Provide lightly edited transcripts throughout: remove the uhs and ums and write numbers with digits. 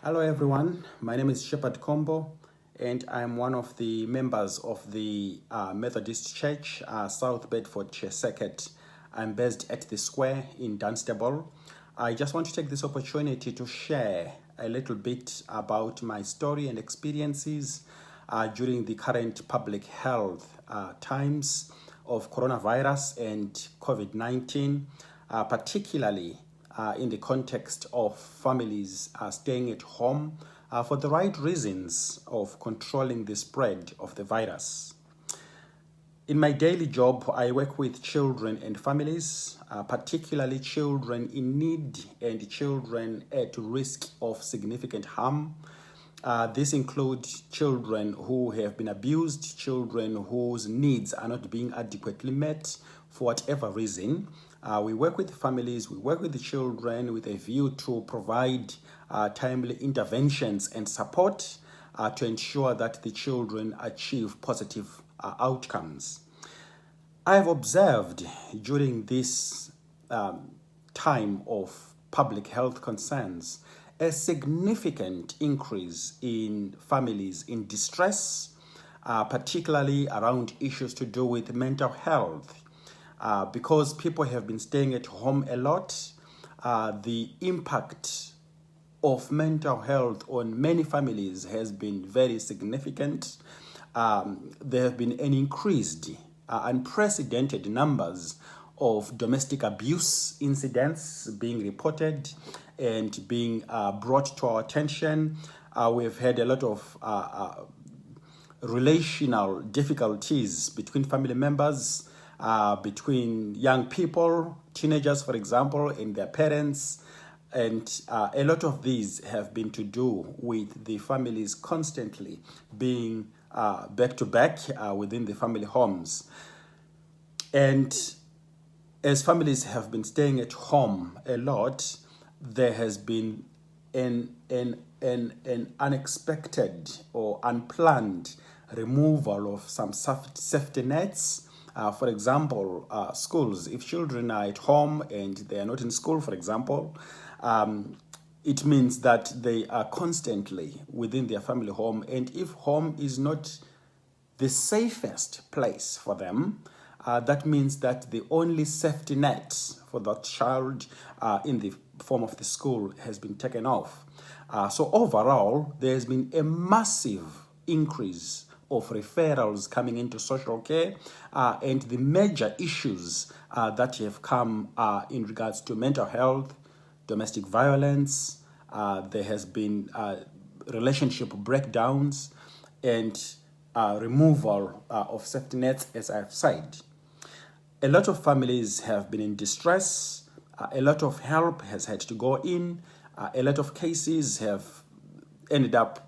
Hello everyone, my name is Shepherd Kombo and I'm one of the members of the Methodist Church, South Bedfordshire Circuit. I'm based at the Square in Dunstable. I just want to take this opportunity to share a little bit about my story and experiences during the current public health times of coronavirus and COVID-19, particularly in the context of families staying at home for the right reasons of controlling the spread of the virus. In my daily job, I work with children and families, particularly children in need and children at risk of significant harm. This includes children who have been abused, children whose needs are not being adequately met for whatever reason. We work with families, we work with the children with a view to provide timely interventions and support to ensure that the children achieve positive outcomes. I have observed during this time of public health concerns a significant increase in families in distress, particularly around issues to do with mental health. Because people have been staying at home a lot, the impact of mental health on many families has been very significant. There have been an increased, unprecedented numbers of domestic abuse incidents being reported and being brought to our attention. We've had a lot of relational difficulties between family members, between young people, teenagers, for example, and their parents. And a lot of these have been to do with the families constantly being back to back within the family homes. And as families have been staying at home a lot, there has been an unexpected or unplanned removal of some safety nets. For example, schools. If children are at home and they are not in school, for example, it means that they are constantly within their family home. And if home is not the safest place for them, that means that the only safety net for that child in the form of the school has been taken off. So overall, there has been a massive increase of referrals coming into social care, and the major issues that have come in regards to mental health, domestic violence, there has been relationship breakdowns, and removal of safety nets, as I've said. A lot of families have been in distress. A lot of help has had to go in. A lot of cases have ended up,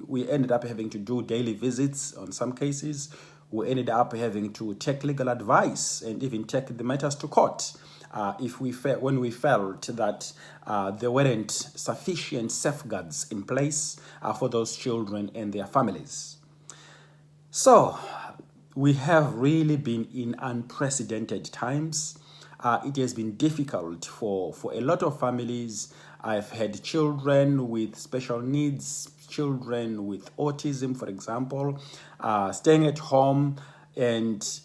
we ended up having to do daily visits on some cases. We ended up having to take legal advice and even take the matters to court when we felt that there weren't sufficient safeguards in place for those children and their families. So we have really been in unprecedented times. It has been difficult for a lot of families. I've had children with special needs, children with autism, for example, staying at home, and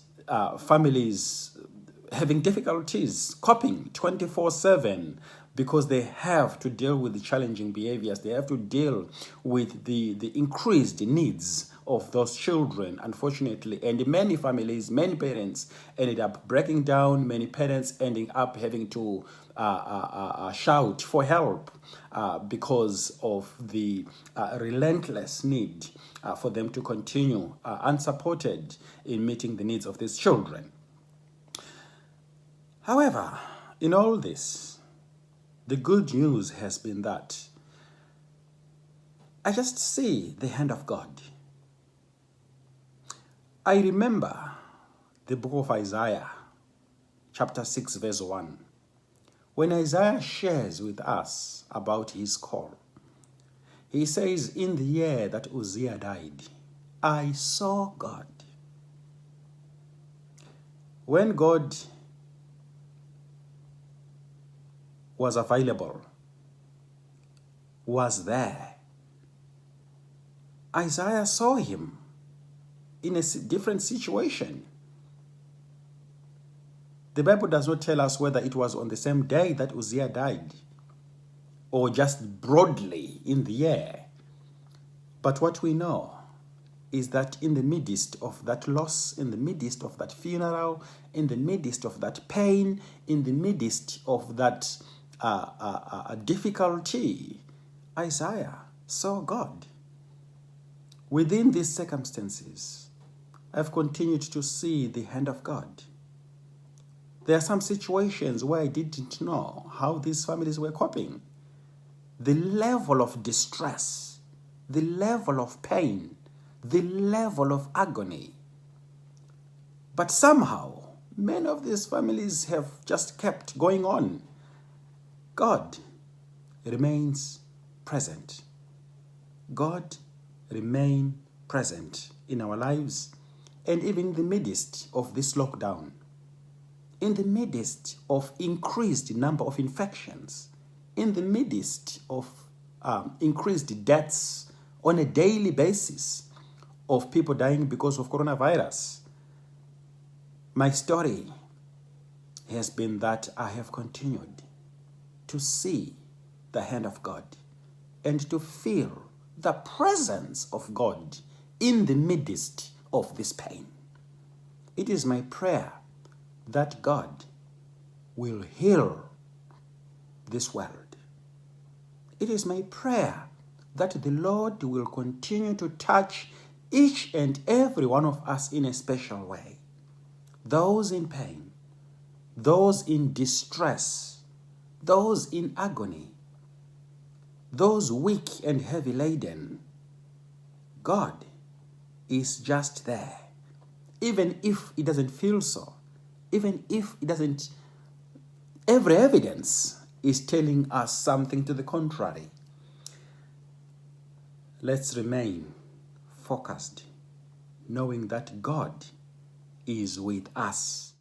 families having difficulties coping 24/7 because they have to deal with the challenging behaviors. They have to deal with the increased needs of those children, unfortunately. And many families, many parents ended up breaking down, many parents ending up having to shout for help because of the relentless need for them to continue unsupported in meeting the needs of these children. However, in all this, the good news has been that I just see the hand of God. I remember the book of Isaiah, chapter 6, verse 1. When Isaiah shares with us about his call, he says, in the year that Uzziah died, I saw God. When God was available, was there. Isaiah saw him in a different situation. The Bible does not tell us whether it was on the same day that Uzziah died or just broadly in the year. But what we know is that in the midst of that loss, in the midst of that funeral, in the midst of that pain, in the midst of that difficulty, Isaiah saw God. Within these circumstances, I've continued to see the hand of God. There are some situations where I didn't know how these families were coping. The level of distress, the level of pain, the level of agony. But somehow, many of these families have just kept going on. God remains present. God remains present in our lives, and even in the midst of this lockdown, in the midst of increased number of infections, in the midst of increased deaths on a daily basis of people dying because of coronavirus. My story has been that I have continued to see the hand of God and to feel the presence of God in the midst of this pain. It is my prayer that God will heal this world. It is my prayer that the Lord will continue to touch each and every one of us in a special way. Those in pain, those in distress, those in agony, those weak and heavy laden. God is just there. Even if it doesn't feel so, even if it doesn't, every evidence is telling us something to the contrary. Let's remain focused, knowing that God is with us.